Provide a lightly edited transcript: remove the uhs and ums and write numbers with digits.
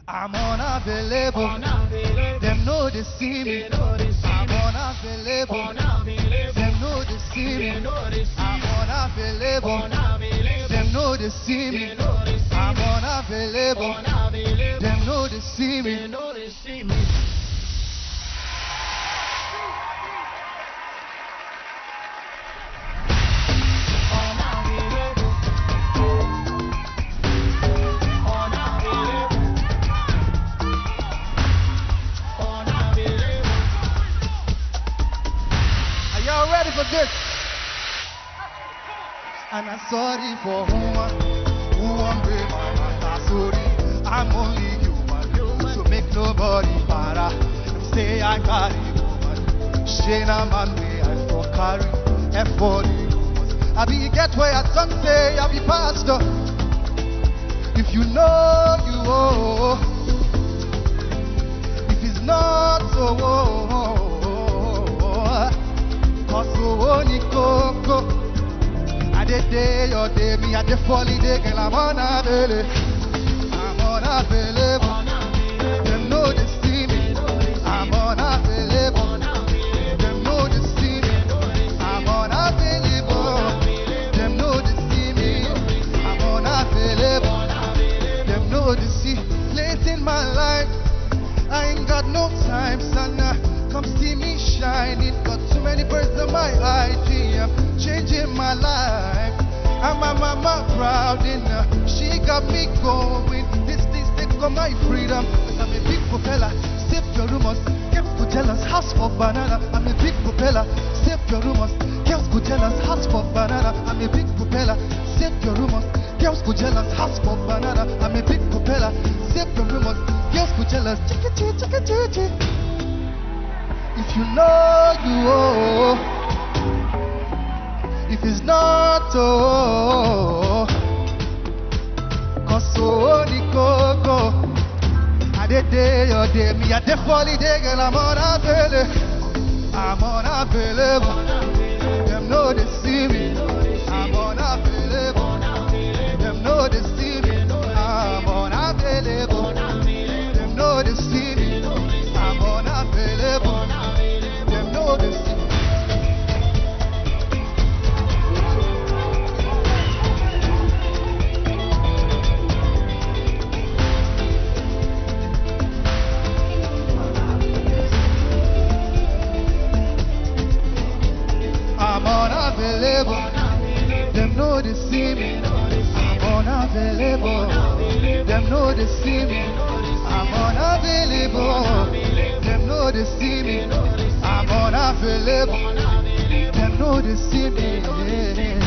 I'm unavailable. Them know they see me. I'm unavailable. Them know they see me. I'm unavailable. Them know they see me. I'm unavailable. Them know they see me. Y'all ready for this? And I'm sorry for who won't break my heart. Sorry, I'm only human, so make nobody para. Say I carry woman, Shana man way I for carry for the humans. I be get where I don't say I be pastor. If you know you owe, if it's not so. I did day or day, me at the folly day, girl, I'm unavailable. I'm unavailable. Them know they see me. I'm unavailable. Them know they see me. I'm unavailable. Them know they see me. I'm unavailable. Them know they see. Late in my life, I ain't got no time, son. Come see me shining. Got too many birds in my IG. I'm changing my life. I'm my mama proud enough. She got me going. This thing's take on my freedom. I'm a big propeller. Save your rumors. Girls go jealous. House for banana. I'm a big propeller. Save your rumors. Girls go jealous. House for banana. I'm a big propeller. Save your rumors. Girls go jealous. House for banana. I'm a big propeller. Save your rumors. Girls go jealous. Chicka chicka chicka. If you know you owe, if it's not cause so the coco, I did day or day, me at the folly day, girl, I'm unavailable. I'm unavailable. Them know they see me. I'm unavailable. Them know they see me. I'm unavailable. Them know they see me. I'm unavailable. Them know they see me. I'm unavailable. Them know they see me. I'm unavailable. Them know they see me. I'm unavailable. Them know they see me. I'm unavailable. Them know they see me.